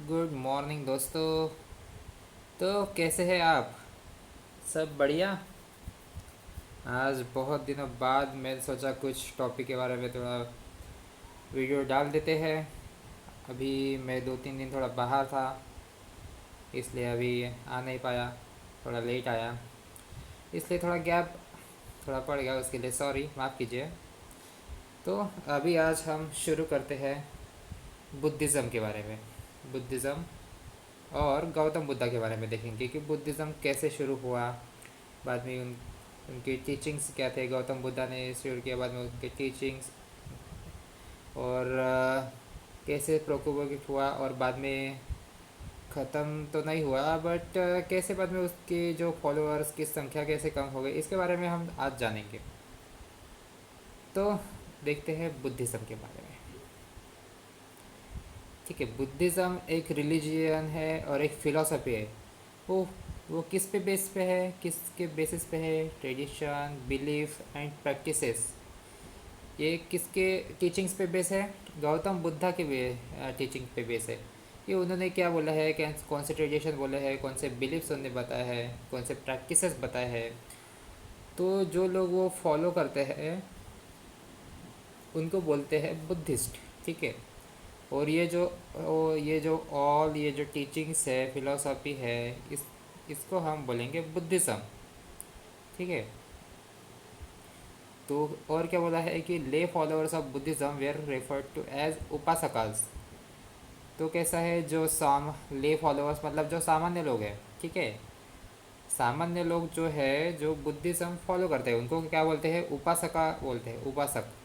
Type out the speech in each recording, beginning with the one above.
Good morning दोस्तों। तो कैसे हैं आप? सब बढ़िया। आज बहुत दिनों बाद मैं सोचा कुछ टॉपिक के बारे में थोड़ा वीडियो डाल देते हैं। अभी मैं 2-3 दिन थोड़ा बाहर था, इसलिए अभी आ नहीं पाया, थोड़ा लेट आया, इसलिए थोड़ा गैप थोड़ा पड़ गया, उसके लिए सॉरी, माफ़ कीजिए। तो अभी आज हम शुरू करते हैं बुद्धिज़्म के बारे में। बुद्धिज़्म और गौतम बुद्धा के बारे में देखेंगे कि बुद्धिज़्म कैसे शुरू हुआ, बाद में उनकी टीचिंग्स क्या थे, गौतम बुद्धा ने शुरू किया, बाद में उनके टीचिंग्स, और कैसे प्रोपोगेट हुआ, और बाद में ख़त्म तो नहीं हुआ बट कैसे बाद में उसके जो फॉलोअर्स की संख्या कैसे कम हो गई, इसके बारे में हम आज जानेंगे। तो देखते हैं बुद्धिज़्म के बारे में। ठीक है, बुद्धिज़्म एक रिलीजियन है और एक फ़िलासफ़ी है। वो वो किस पे बेस पे है, किसके बेसिस पे है? Tradition, belief and practices. ये किसके टीचिंग्स पे बेस है? गौतम बुद्धा के टीचिंग पे बेस है। ये उन्होंने क्या बोला है, कौन से ट्रेडिशन बोले हैं, कौन से बिलीफ्स उन्होंने बताया है, कौन से प्रैक्टिसेस बताए हैं। तो जो लोग वो फॉलो करते हैं उनको बोलते हैं बुद्धिस्ट। ठीक है। और ये जो ऑल ये जो टीचिंग्स है, फिलोसॉफी है, इसको हम बोलेंगे बुद्धिज़्म। ठीक है। तो और क्या बोला है कि lay followers of Buddhism were referred to as upasakas. तो कैसा है, जो ले फॉलोअर्स मतलब जो सामान्य लोग हैं। ठीक है। सामान्य लोग जो है, जो बुद्धिज़्म फॉलो करते हैं, उनको क्या बोलते हैं? उपासका बोलते हैं, उपासक।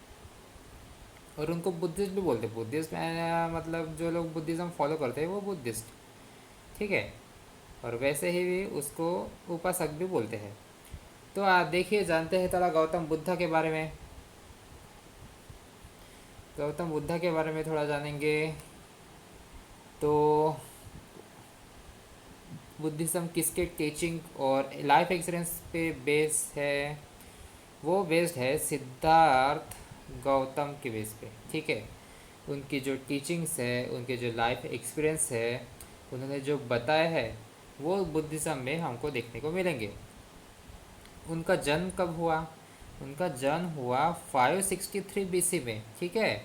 और उनको बुद्धिस्ट भी बोलते हैं। बुद्धिस्ट मतलब जो लोग बुद्धिज़्म फॉलो करते हैं वो बुद्धिस्ट। ठीक है। और वैसे ही भी उसको उपासक भी बोलते हैं। तो आप देखिए, जानते हैं थोड़ा गौतम बुद्धा के बारे में। गौतम बुद्धा के बारे में थोड़ा जानेंगे। तो बुद्धिज़्म किसके टीचिंग और लाइफ एक्सपीरियंस पे बेस है? वो बेस्ड है सिद्धार्थ गौतम के बेस पे। ठीक है। उनकी जो टीचिंग्स है, उनके जो लाइफ एक्सपीरियंस है, उन्होंने जो बताया है, वो बुद्धिज़्म में हमको देखने को मिलेंगे। उनका जन्म कब हुआ? उनका जन्म हुआ 563 बीसी में। ठीक है।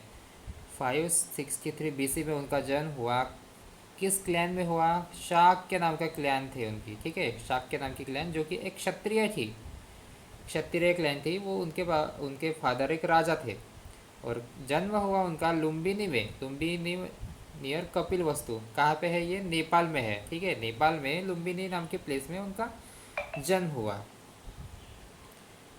563 बीसी में उनका जन्म हुआ। किस क्लैन में हुआ? शाक के नाम का क्लैन थे उनकी। ठीक है। शाक के नाम की क्लैन, जो कि एक क्षत्रिय थी, क्षत्रिय क्लैन थी वो। उनके फादर एक राजा थे। और जन्म हुआ उनका लुम्बिनी में। लुम्बिनी नियर कपिल वस्तु। कहाँ पे है ये? नेपाल में है। ठीक है। नेपाल में लुम्बिनी नाम के प्लेस में उनका जन्म हुआ।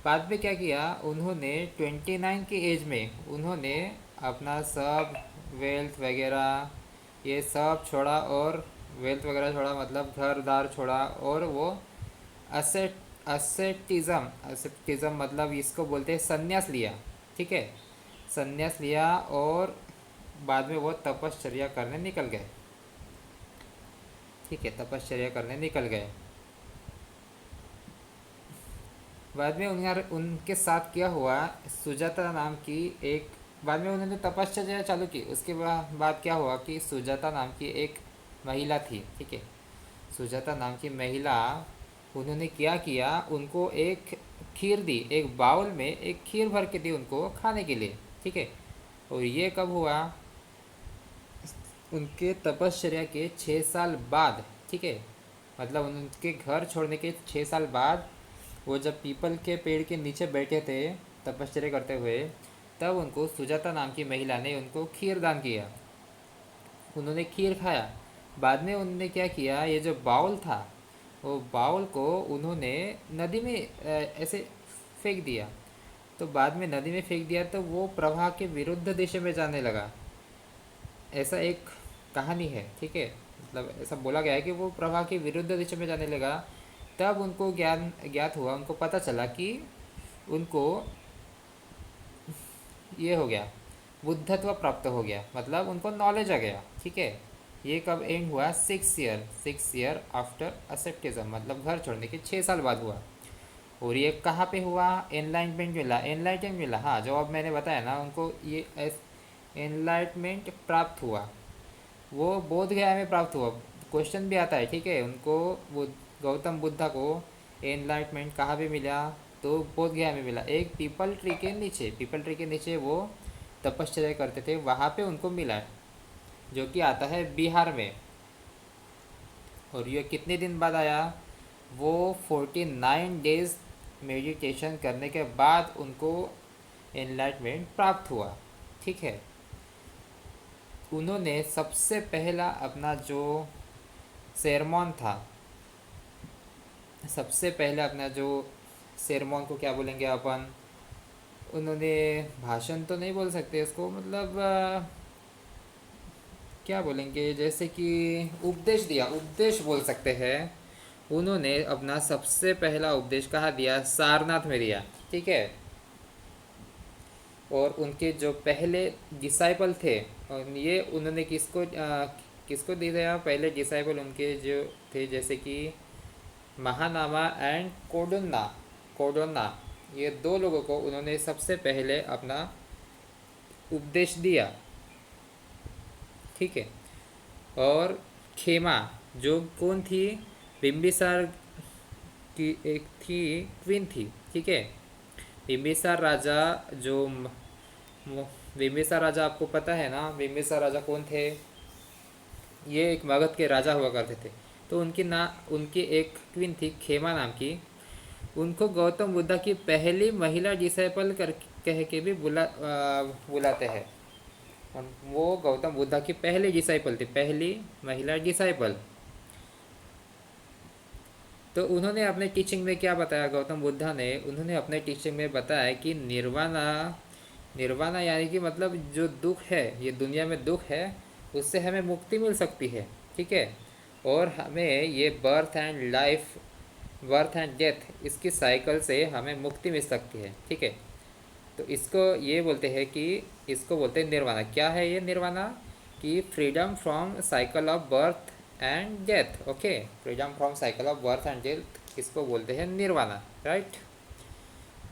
बाद में क्या किया उन्होंने? 29 की एज में उन्होंने अपना सब वेल्थ वगैरह ये सब छोड़ा, और वेल्थ वगैरह छोड़ा मतलब घर दार छोड़ा, और वो असेट असेप्टिज्म मतलब इसको बोलते हैं संन्यास लिया। ठीक है। संन्यास लिया, और बाद में वो तपश्चर्या करने निकल गए। ठीक है। तपश्चर्या करने निकल गए। बाद में उनके साथ क्या हुआ? सुजाता नाम की एक, बाद में उन्होंने तपश्चर्या चालू की। उसके बाद क्या हुआ कि सुजाता नाम की एक महिला थी। ठीक है। सुजाता नाम की महिला, उन्होंने क्या किया, उनको एक खीर दी, एक बाउल में एक खीर भर के दी उनको खाने के लिए। ठीक है। और ये कब हुआ? उनके तपश्चर्या के 6 साल बाद। ठीक है। मतलब उनके घर छोड़ने के 6 साल बाद, वो जब पीपल के पेड़ के नीचे बैठे थे तपश्चर्या करते हुए, तब उनको सुजाता नाम की महिला ने उनको खीर दान किया। उन्होंने खीर खाया। बाद में उन्होंने क्या किया, ये जो बाउल था, वो बाउल को उन्होंने नदी में ऐसे फेंक दिया। तो बाद में नदी में फेंक दिया तो वो प्रवाह के विरुद्ध दिशा में जाने लगा। ऐसा एक कहानी है। ठीक है। मतलब ऐसा बोला गया है कि वो प्रवाह के विरुद्ध दिशा में जाने लगा। तब उनको ज्ञात हुआ, उनको पता चला कि उनको ये हो गया, बुद्धत्व प्राप्त हो गया, मतलब उनको नॉलेज आ गया। ठीक है। ये कब एंड हुआ? 6 ईयर आफ्टर असेप्टिज्म, मतलब घर छोड़ने के 6 साल बाद हुआ। और ये कहाँ पे हुआ? एनलाइटमेंट मिला, एनलाइटमेंट मिला। हाँ, जो अब मैंने बताया ना, उनको ये एनलाइटमेंट प्राप्त हुआ। वो बोध गया में प्राप्त हुआ। क्वेश्चन भी आता है, ठीक है, उनको वो गौतम बुद्धा को एनलाइटमेंट कहाँ पे मिला, तो बोध गया में मिला। एक पीपल ट्री के नीचे वो तपश्चर्या करते थे, वहाँ पे उनको मिला, जो कि आता है बिहार में। और ये कितने दिन बाद आया, वो 49 डेज मेडिटेशन करने के बाद उनको एनलाइटमेंट प्राप्त हुआ, ठीक है। उन्होंने सबसे पहला अपना जो सेरमॉन था, सबसे पहला अपना जो सेरमॉन को क्या बोलेंगे अपन, उन्होंने भाषण तो नहीं बोल सकते इसको, मतलब क्या बोलेंगे, जैसे कि उपदेश दिया, उपदेश बोल सकते हैं। उन्होंने अपना सबसे पहला उपदेश कहाँ दिया, सारनाथ में दिया, ठीक है। और उनके जो पहले डिसाइपल थे, और ये उन्होंने किसको दिया, पहले डिसाइपल उनके जो थे, जैसे कि महानामा एंड कोडोना, कोडोना, ये दो लोगों को उन्होंने सबसे पहले अपना उपदेश दिया, ठीक है। और खेमा, जो कौन थी, बिम्बिसार की एक थी, क्वीन थी, ठीक है। बिम्बिसार राजा जो बिम्बिसार राजा आपको पता है ना, बिम्बिसार राजा कौन थे, ये एक मगध के राजा हुआ करते थे। तो उनकी एक क्वीन थी खेमा नाम की, उनको गौतम बुद्धा की पहली महिला डिसाइपल कर कह के भी बुलाते हैं। वो गौतम बुद्धा की पहली डिसाइपल थी, पहली महिला डिसाइपल। तो उन्होंने अपने टीचिंग में क्या बताया, गौतम बुद्धा ने, उन्होंने अपने टीचिंग में बताया कि निर्वाणा, निर्वाणा यानी कि मतलब जो दुख है, ये दुनिया में दुख है, उससे हमें मुक्ति मिल सकती है, ठीक है। और हमें ये बर्थ एंड डेथ, इसकी साइकिल से हमें मुक्ति मिल सकती है, ठीक है। तो इसको ये बोलते हैं कि, इसको बोलते हैं निर्वाणा। क्या है ये निर्वाणा, कि freedom from cycle of birth and death, okay, freedom from cycle of birth and death, इसको बोलते हैं निर्वाणा, राइट।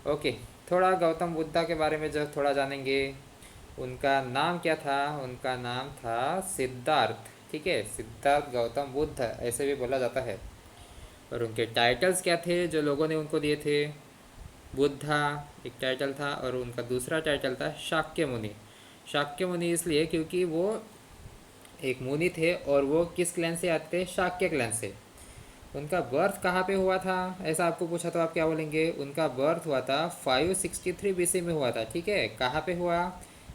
ओके, थोड़ा गौतम बुद्धा के बारे में जो थोड़ा जानेंगे। उनका नाम क्या था, उनका नाम था सिद्धार्थ, ठीक है, सिद्धार्थ गौतम बुद्ध ऐसे भी बोला जाता है। और उनके टाइटल्स क्या थे जो लोगों ने उनको दिए थे, बुद्धा एक टाइटल था, और उनका दूसरा टाइटल था शाक्य मुनि। शाक्य मुनि इसलिए क्योंकि वो एक मुनि थे, और वो किस क्लैन से आते थे, शाक्य क्लैन से। उनका बर्थ कहाँ पे हुआ था, ऐसा आपको पूछा तो आप क्या बोलेंगे, उनका बर्थ हुआ था 563 BC में हुआ था, ठीक है। कहाँ पे हुआ,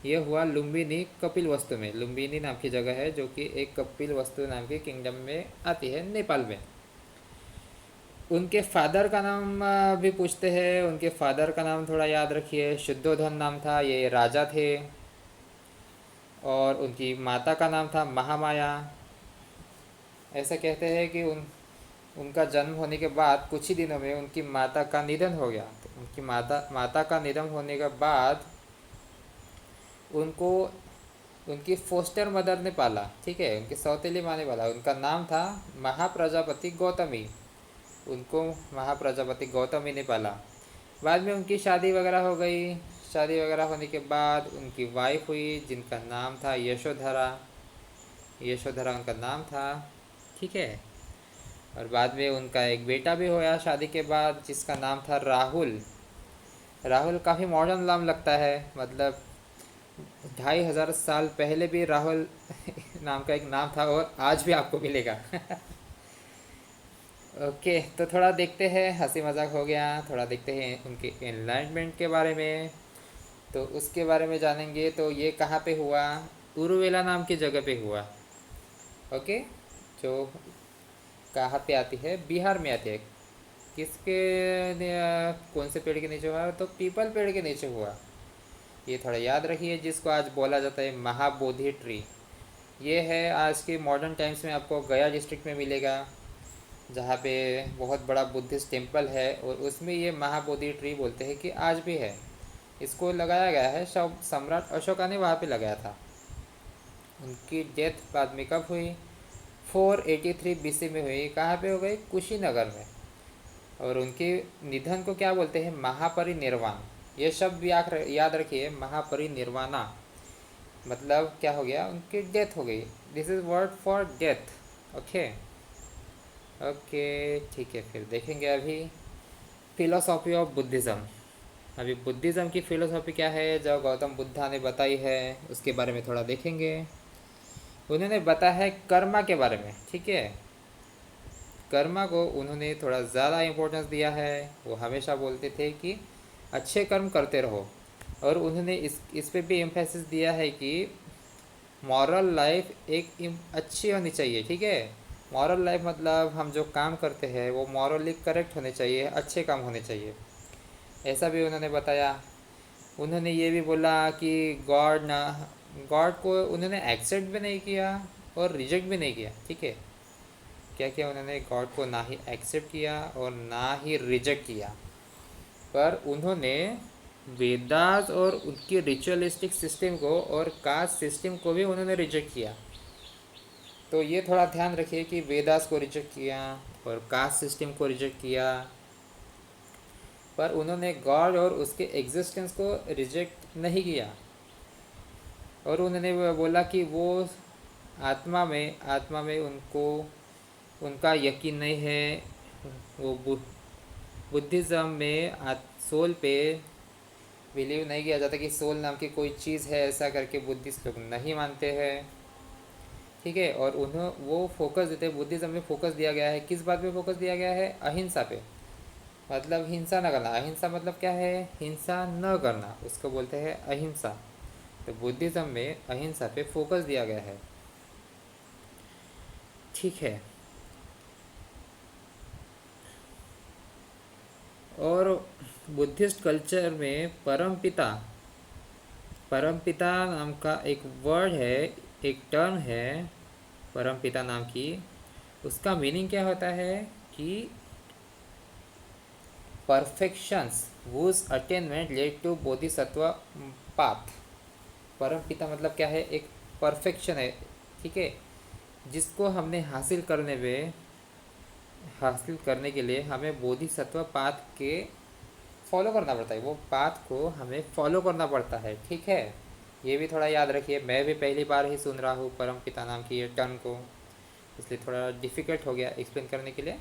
ये हुआ लुम्बिनी कपिल वस्तु में। लुम्बिनी नाम की जगह है, जो कि एक कपिल वस्तु नाम की किंगडम में आती है, नेपाल में। उनके फादर का नाम भी पूछते हैं, उनके फादर का नाम थोड़ा याद रखिए, शुद्धोधन नाम था, ये राजा थे। और उनकी माता का नाम था महामाया। ऐसा कहते हैं कि उनका जन्म होने के बाद कुछ ही दिनों में उनकी माता का निधन हो गया। तो उनकी माता का निधन होने के बाद उनको उनकी फोस्टर मदर ने पाला, ठीक है, उनकी सौतेली माँ ने पाला। उनका नाम था महाप्रजापति गौतमी, उनको महाप्रजापति गौतमी ने पाला। बाद में उनकी शादी वगैरह हो गई। शादी वगैरह होने के बाद उनकी वाइफ हुई, जिनका नाम था यशोधरा, यशोधरा उनका नाम था, ठीक है। और बाद में उनका एक बेटा भी हुआ शादी के बाद, जिसका नाम था राहुल। राहुल काफ़ी मॉडर्न नाम लगता है, मतलब 2500 साल पहले भी राहुल नाम का एक नाम था, और आज भी आपको मिलेगा। ओके, तो थोड़ा देखते हैं, हंसी मजाक हो गया, थोड़ा देखते हैं उनके एनलाइटमेंट के बारे में। तो उसके बारे में जानेंगे। तो ये कहाँ पे हुआ, उरुवेला नाम की जगह पे हुआ, ओके, जो कहाँ पे आती है, बिहार में आती है। किसके कौन से पेड़ के नीचे हुआ, तो पीपल पेड़ के नीचे हुआ। ये थोड़ा याद रखिए, जिसको आज बोला जाता है महाबोधि ट्री। ये है आज के मॉडर्न टाइम्स में आपको गया डिस्ट्रिक्ट में मिलेगा, जहाँ पे बहुत बड़ा बुद्धिस्ट टेम्पल है, और उसमें ये महाबोधि ट्री बोलते हैं कि आज भी है। इसको लगाया गया है, सम्राट अशोका ने वहाँ पे लगाया था। उनकी डेथ बाद में कब हुई, 483 BC में हुई। कहाँ पे हो गई, कुशीनगर में। और उनके निधन को क्या बोलते हैं, महापरिनिर्वाण। ये शब्द भी याद रखिए, महापरिनिर्वाणा। मतलब क्या हो गया, उनकी डेथ हो गई। This is word for death. Okay. Okay ठीक है, फिर देखेंगे अभी फिलोसॉफी ऑफ बुद्धिज़्म। अभी बुद्धिज़्म की फ़िलोसॉफी क्या है जो गौतम बुद्धा ने बताई है, उसके बारे में थोड़ा देखेंगे। उन्होंने बताया है कर्मा के बारे में, ठीक है। कर्मा को उन्होंने थोड़ा ज़्यादा इम्पोर्टेंस दिया है। वो हमेशा बोलते थे कि अच्छे कर्म करते रहो। और उन्होंने इस पे भी एम्फेसिस दिया है कि मॉरल लाइफ अच्छी होनी चाहिए, ठीक है। मॉरल लाइफ मतलब हम जो काम करते हैं वो मॉरली करेक्ट होने चाहिए, अच्छे काम होने चाहिए, ऐसा भी उन्होंने बताया। उन्होंने ये भी बोला कि गॉड को उन्होंने एक्सेप्ट भी नहीं किया और रिजेक्ट भी नहीं किया, ठीक है। क्या किया उन्होंने, गॉड को ना ही एक्सेप्ट किया और ना ही रिजेक्ट किया, पर उन्होंने वेदास और उनकी रिचुअलिस्टिक सिस्टम को और कास्ट सिस्टम को भी उन्होंने रिजेक्ट किया। तो ये थोड़ा ध्यान रखिए कि वेदास को रिजेक्ट किया और कास्ट सिस्टम को रिजेक्ट किया, पर उन्होंने गॉड और उसके एग्जिस्टेंस को रिजेक्ट नहीं किया। और उन्होंने बोला कि वो आत्मा में उनको उनका यकीन नहीं है। वो बुद्धिज़्म में सोल पे बिलीव नहीं किया जाता कि सोल नाम की कोई चीज़ है, ऐसा करके बुद्धिस्ट लोग नहीं मानते हैं, ठीक है। और उन्हों वो फोकस देते हैं, बुद्धिज़्म में फोकस दिया गया है, किस बात पे फोकस दिया गया है, अहिंसा पे। मतलब हिंसा न करना। अहिंसा मतलब क्या है, हिंसा न करना, उसको बोलते हैं अहिंसा। तो बुद्धिज़्म में अहिंसा पे फोकस दिया गया है, ठीक है। और बुद्धिस्ट कल्चर में परमपिता नाम का एक वर्ड है, एक टर्म है परमपिता नाम की। उसका मीनिंग क्या होता है कि perfections whose attainment led to Bodhisattva path. परमपिता मतलब क्या है, एक परफेक्शन है, ठीक है, जिसको हमने हासिल करने के लिए हमें बोधिसत्व पाथ के फॉलो करना पड़ता है। वो पाथ को हमें फॉलो करना पड़ता है, ठीक है। ये भी थोड़ा याद रखिए। मैं भी पहली बार ही सुन रहा हूँ परम पिता नाम की ये टर्म को, इसलिए थोड़ा डिफ़िकल्ट हो गया एक्सप्लेन करने के लिए।